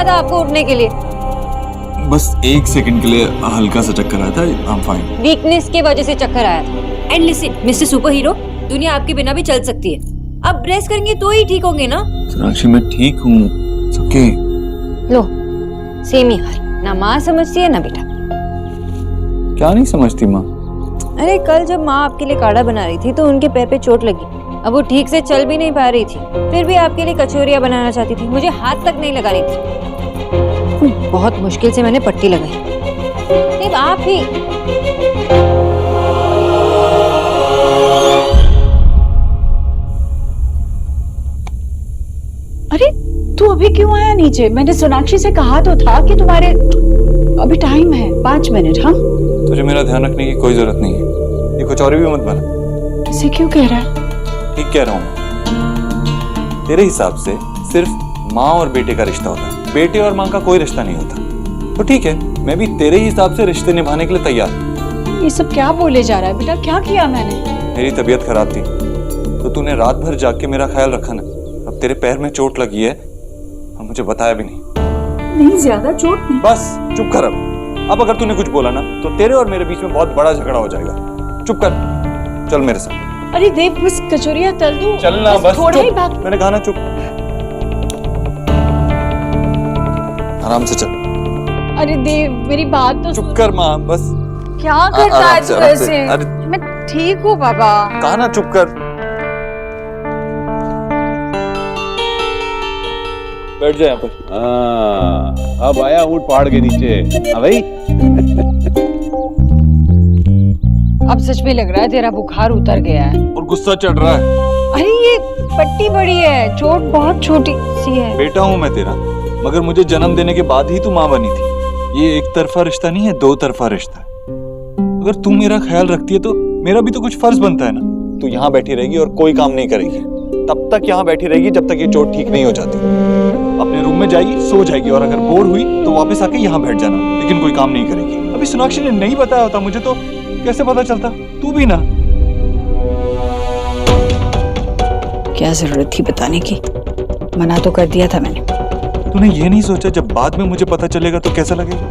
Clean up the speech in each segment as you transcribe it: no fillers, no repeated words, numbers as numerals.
था आपको उठने के लिए? बस 1 सेकंड के लिए हल्का सा चक्कर आया था। I am fine. वीकनेस की वजह से चक्कर आया था। And listen mister super hero, दुनिया आपके बिना भी चल सकती है। अब रेस्ट करेंगे तो ही ठीक होंगे ना? सोनाक्षी मैं ठीक हूँ। ओके। लो सेम ही हाल, ना माँ समझती है ना बेटा। क्या नहीं समझती माँ? अरे कल जब माँ आपके लिए काढ़ा बना रही थी तो उनके पैर पे चोट लगी। अब वो ठीक से चल भी नहीं पा रही थी, फिर भी आपके लिए कचौरियाँ बनाना चाहती थी। मुझे हाथ तक नहीं लगा रही थी। बहुत मुश्किल से मैंने पट्टी लगाई। सिर्फ आप ही। अरे तू अभी क्यों आया नीचे? मैंने सोनाक्षी से कहा तो था कि तुम्हारे अभी टाइम है 5 मिनट। हाँ तुझे मेरा ध्यान रखने की कोई जरूरत नहीं है। ये कचौरी भी मत बना। इसे क्यों कह रहा है? ठीक कह रहा हूँ। तेरे हिसाब से सिर्फ माँ और बेटे का रिश्ता होता है, बेटे और माँ का कोई रिश्ता नहीं होता। तो ठीक है, मैं भी तेरे हिसाब से रिश्ते निभाने के लिए तैयार हूँ। ये सब क्या बोले जा रहा है बेटा? क्या किया मैंने? मेरी तबीयत खराब थी तो तूने रात भर जाग के मेरा ख्याल रखा ना। अब तेरे पैर में चोट लगी है और मुझे बताया भी नहीं। नहीं ज्यादा चोट नहीं। बस चुप कर। अब अगर तूने कुछ बोला ना तो तेरे और मेरे बीच में बहुत बड़ा झगड़ा हो जाएगा। चुप कर, चल मेरे साथ। अरे देव बस कचौरियाँ तल दूं। चलना बस थोड़ा ही चुप। बात। मैंने कहा ना चुप। आराम से चल। अरे देव मेरी बात तो चुप कर माँ बस। क्या करता है तू ऐसे? अरे मैं ठीक हूँ बाबा। कहा ना चुप कर। बैठ जा यहाँ पर। अब आया ऊंट पहाड़ के नीचे। हाँ भाई। अब सच में लग रहा है तेरा बुखार उतर गया है और गुस्सा चढ़ रहा है। अरे ये पट्टी बड़ी है, चोट बहुत छोटी सी है। बेटा हूँ मैं तेरा, मगर मुझे जन्म देने के बाद ही तू माँ बनी थी। ये एक तरफा रिश्ता नहीं है, 2 तरफा रिश्ता है। अगर तू मेरा ख्याल रखती है तो मेरा भी तो कुछ फर्ज बनता है ना। तू यहाँ बैठी रहेगी और कोई काम नहीं करेगी, तब तक यहाँ बैठी रहेगी जब तक ये चोट ठीक नहीं हो जाती। अपने रूम में जाएगी, सो जाएगी और अगर बोर हुई तो वापस आके यहाँ बैठ जाना, लेकिन कोई काम नहीं करेगी। अभी सोनाक्षी ने नहीं बताया होता मुझे तो कैसे पता चलता? तू भी ना। क्या जरूरत थी बताने की? मना तो कर दिया था मैंने। तूने ये नहीं सोचा जब बाद में मुझे पता चलेगा तो कैसा लगेगा?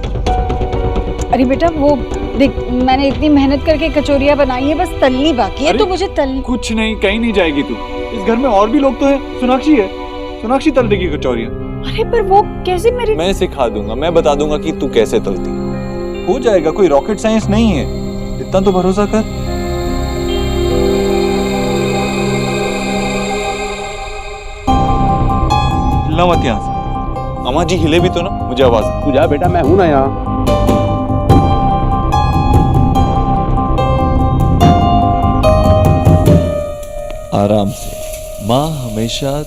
अरे बेटा वो देख, मैंने इतनी मेहनत करके कचौरियाँ बनाई है, बस तलनी बाकी है। तो मुझे तल कुछ नहीं, कहीं नहीं जाएगी तू। इस घर में और भी लोग तो है। सोनाक्षी है, सोनाक्षी तल देगी कचौरियाँ। अरे पर वो कैसे मेरी? मैं सिखा दूंगा, मैं बता दूंगा कि तू कैसे तलती। हो जाएगा, कोई रॉकेट साइंस नहीं है, इतना तो भरोसा कर। हिलना मत यहाँ से। अम्मा जी हिले भी तो ना, मुझे आवाज। तू जा बेटा, मैं हूं ना यहाँ। आराम से। माँ हमेशा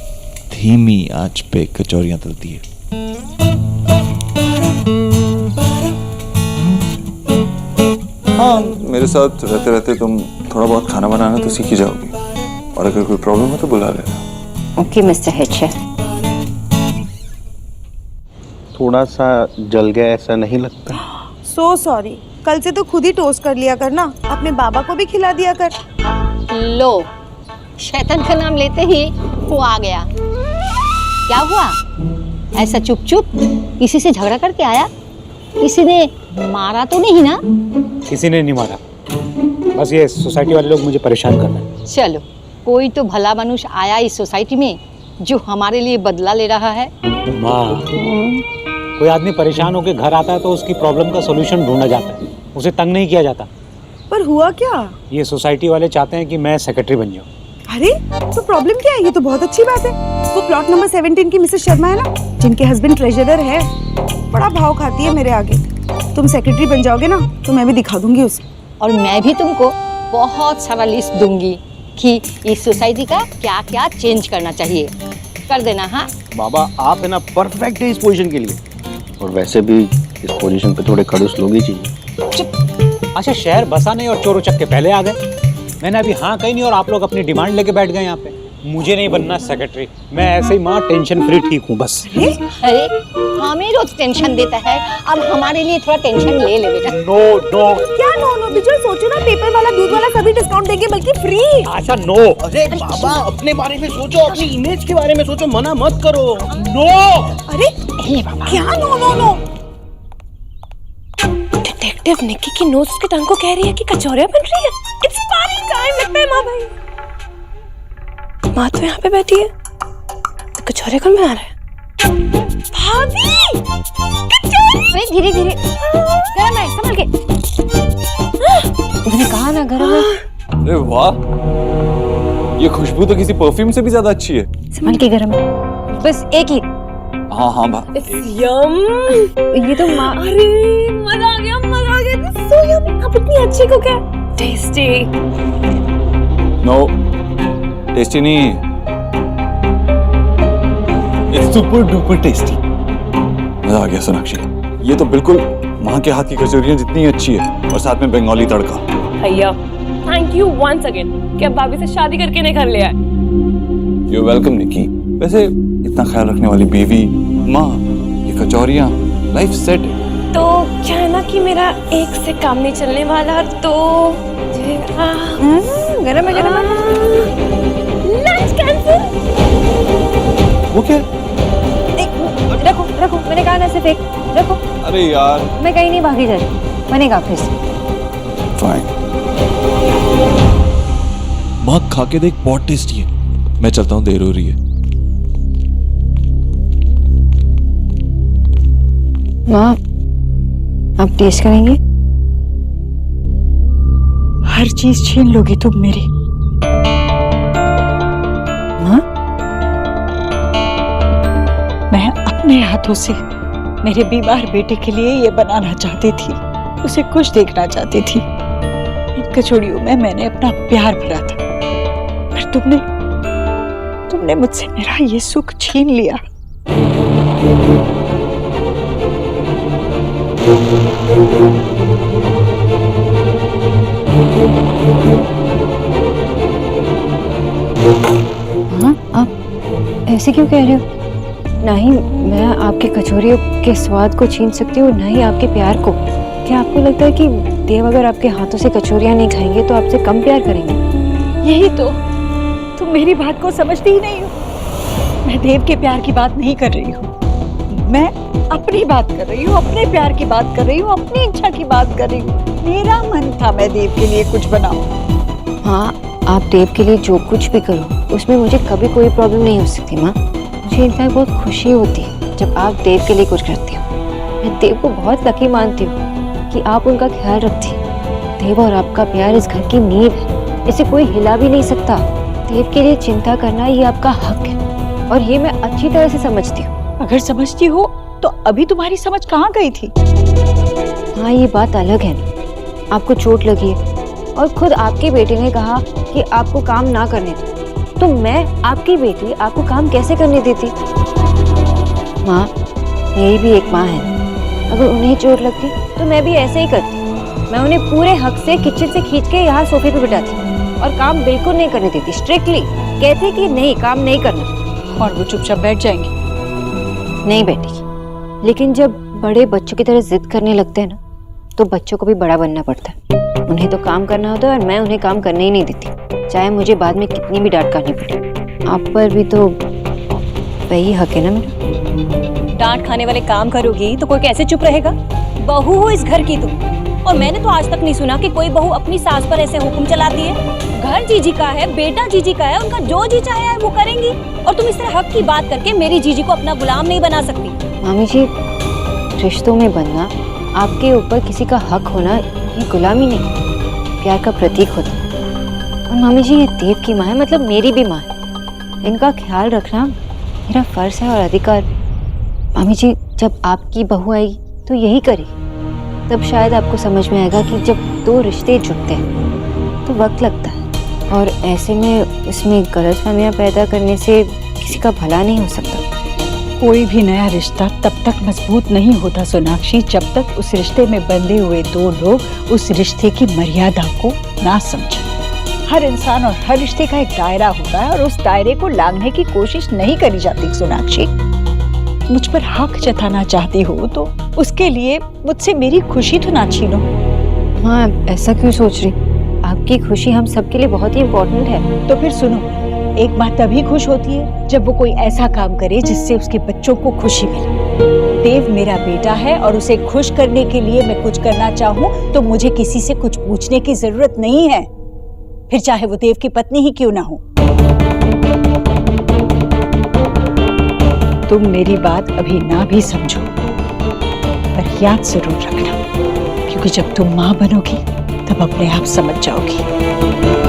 धीमी आंच पे कचौरियां तलती है। हाँ, मेरे साथ रहते रहते तुम थोड़ा बहुत खाना बनाना तो सीख ही जाओगी। और अगर कोई प्रॉब्लम हो तो बुला लेना। Okay mister head chef. थोड़ा सा जल गया ऐसा नहीं लगता? So sorry. कल से तो खुद ही टोस्ट कर लिया कर ना, अपने बाबा को भी खिला दिया कर। लो, शैतान का नाम लेते ही वो आ गया। क्या हुआ? ऐसा चुप चुप किसी से झगड़ा करके आया? किसी ने मारा तो नहीं ना? किसी ने नहीं मारा, बस ये सोसाइटी वाले लोग मुझे परेशान कर रहे हैं। चलो, कोई तो भला मनुष्य आया इस सोसाइटी में जो हमारे लिए बदला ले रहा है। माँ, कोई आदमी परेशान होकर घर आता है तो उसकी प्रॉब्लम का सोल्यूशन ढूंढा जाता है, उसे तंग नहीं किया जाता। पर हुआ क्या? ये सोसाइटी वाले चाहते हैं कि मैं सेक्रेटरी बन जाऊँ। अरे तो प्रॉब्लम क्या है? ये तो बहुत अच्छी बात है। वो प्लॉट नंबर 17 की मिसेस शर्मा है ना, जिनके हस्बैंड ट्रेजरर है, बड़ा भाव खाती है मेरे आगे। तुम सेक्रेटरी बन जाओगे ना तो मैं भी दिखा दूंगी उसे। और मैं भी तुमको बहुत सारा लिस्ट दूंगी कि इस सोसाइटी का क्या क्या चेंज करना चाहिए। कर देना। हाँ बाबा, आप है ना परफेक्ट है इस पोजीशन के लिए। और वैसे भी इस पोजीशन पे थोड़े खड़ूस लोग ही चाहिए। अच्छा, शहर बसा नहीं और चोर उचक के पहले आ गए। मैंने अभी हाँ कही नहीं और आप लोग अपनी डिमांड लेके बैठ गए यहाँ पे। मुझे नहीं बनना सेक्रेटरी, मैं ऐसे ही माँ टेंशन फ्री ठीक हूँ बस। अरे हमें रोज टेंशन देता है, अब हमारे लिए थोड़ा टेंशन ले ले बेटा। नो नो क्या नो नो बिजल, सोचो ना, पेपर वाला दूध वाला सभी डिस्काउंट देंगे बल्कि फ्री। आशा नो। अरे बाबा अपने बारे में सोचो, अपनी इमेज के बारे में सोचो, मना मत करो। नो अरे क्या no no no? Detective Nikki की नोट्स के टंग को कह रही है कि कचौरियां बन रही है। इट्स पार्टी टाइम लगता है माँ भाई। माँ तो यहाँ पे बैठी है, तो कचौरे कौन बना रहा है? भाभी अरे धीरे धीरे, गरम है, संभल के। मैंने कहा ना गरम है। अरे वाह, ये खुशबू तो किसी परफ्यूम से भी ज्यादा अच्छी है। संभल के गरम है, बस एक ही। हाँ हाँ भा, यम। ये तो माँ। अरे मजा आ गया, मजा आ गया। सो यम, अब इतनी अच्छी कुक है। टेस्टी। नो टेस्टी नहीं, इट्स सुपर डुपर टेस्टी। मजा आ गया सोनाक्षी, ये तो बिल्कुल माँ के हाथ की कचौरियाँ जितनी अच्छी है, और साथ में बंगाली तड़का। भैया थैंक यू वंस अगेन कि अब भाभी से शादी करके नहीं कर लिया है। यू वेलकम निकी। वैसे इतना ख्याल रखने वाली बीवी, माँ, ये कचौरियाँ, लाइफ सेट है। तो क्या है ना कि मेरा एक से काम नहीं चलने वाला, तो गरम है, गरम है। Lunch cancel. वो क्या? रखो रखो, मैंने कहा ना सिर्फ एक रखो। अरे यार, मैं कहीं नहीं भागी जा रही, बनेगा फिर से। फाइन। माँ खा के देख, बहुत टेस्टी है। मैं चलता हूँ, देर हो रही है। माँ आप टेस्ट करेंगे? हर चीज छीन लोगी तुम मेरी। माँ मैं अपने हाथों से मेरे बीमार बेटे के लिए ये बनाना चाहती थी, उसे खुश देखना चाहती थी। इन कचौड़ियों में मैंने अपना प्यार भरा था, पर तुमने मुझसे मेरा ये सुख छीन लिया। हाँ, आप ऐसे क्यों कह रहे हो? ना ही मैं आपके कचौरियों के स्वाद को छीन सकती हूँ, ना ही आपके प्यार को। क्या आपको लगता है कि देव अगर आपके हाथों से कचौरियाँ नहीं खाएंगे तो आपसे कम प्यार करेंगे? यही तो, तुम मेरी बात को समझती ही नहीं हो। मैं देव के प्यार की बात नहीं कर रही हूँ, मैं अपनी बात कर रही हूँ, अपने प्यार की बात कर रही हूँ, अपनी इच्छा की बात कर रही हूँ। मेरा मन था मैं देव के लिए कुछ बनाऊं। हाँ, आप देव के लिए जो कुछ भी करो उसमें मुझे कभी कोई प्रॉब्लम नहीं हो सकती माँ। मुझे इनफैक्ट बहुत खुशी होती है जब आप देव के लिए कुछ करती हो। मैं देव को बहुत लकी मानती हूँ कि आप उनका ख्याल रखती हैं। देव और आपका प्यार इस घर की नींव है, इसे कोई हिला भी नहीं सकता। देव के लिए चिंता करना ये आपका हक है, और ये मैं अच्छी तरह से समझती हूँ। अगर समझती हो तो अभी तुम्हारी समझ कहाँ गई थी? हाँ, ये बात अलग है ना, आपको चोट लगी है और खुद आपके बेटे ने कहा कि आपको काम ना करने दो, तो मैं आपकी बेटी आपको काम कैसे करने देती? माँ, मेरी भी एक माँ है, अगर उन्हें चोट लगती तो मैं भी ऐसे ही करती। मैं उन्हें पूरे हक से किचन से खींच के यहाँ सोफे पे बिठाती और काम बिल्कुल नहीं करने देती। स्ट्रिक्टली कहती कि नहीं, काम नहीं करना, और वो चुपचाप बैठ जाएंगी। नहीं बैठेगी। लेकिन जब बड़े बच्चों की तरह जिद करने लगते हैं ना, तो बच्चों को भी बड़ा बनना पड़ता है। उन्हें तो काम करना होता है और मैं उन्हें काम करने ही नहीं देती, चाहे मुझे बाद में कितनी भी डांट खानी पड़े। आप पर भी तो वही हक है ना मेरा। डांट खाने वाले काम करोगी तो कोई कैसे चुप रहेगा? बहू हो इस घर की तुम, और मैंने तो आज तक नहीं सुना कि कोई बहू अपनी सास पर ऐसे हुक्म चलाती है। घर जीजी का है, बेटा जीजी का है, उनका जो जी चाहे है वो करेंगी, और तुम इस तरह हक की बात करके मेरी जीजी को अपना गुलाम नहीं बना सकती। मामी जी, रिश्तों में बनना, आपके ऊपर किसी का हक होना, ये गुलामी नहीं, प्यार का प्रतीक होता है। और मामी जी, ये देव की माँ है, मतलब मेरी भी माँ है। इनका ख्याल रखना मेरा फर्ज है और अधिकार भी। मामी जी, जब आपकी बहू आई तो यही करी, तब शायद आपको समझ में आएगा कि जब दो रिश्ते जुड़ते हैं तो वक्त लगता है, और ऐसे में उसमें गलतफहमियां पैदा करने से किसी का भला नहीं हो सकता। कोई भी नया रिश्ता तब तक मजबूत नहीं होता सोनाक्षी, जब तक उस रिश्ते में बंधे हुए दो लोग उस रिश्ते की मर्यादा को ना समझें। हर इंसान और हर रिश्ते का एक दायरा होता है और उस दायरे को लांघने की कोशिश नहीं करी जाती। सोनाक्षी, मुझ पर हक जताना चाहती हो तो उसके लिए मुझसे मेरी खुशी तो ना छीनो। हाँ, ऐसा क्यों सोच रही? आपकी खुशी हम सबके लिए बहुत ही इम्पोर्टेंट है। तो फिर सुनो, एक माँ तभी खुश होती है जब वो कोई ऐसा काम करे जिससे उसके बच्चों को खुशी मिले। देव मेरा बेटा है और उसे खुश करने के लिए मैं कुछ करना चाहूँ तो मुझे किसी से कुछ पूछने की जरूरत नहीं है, फिर चाहे वो देव की पत्नी ही क्यों ना हो। तुम मेरी बात अभी ना भी समझो, पर याद जरूर रखना, क्योंकि जब तुम माँ बनोगी तब अपने आप समझ जाओगी।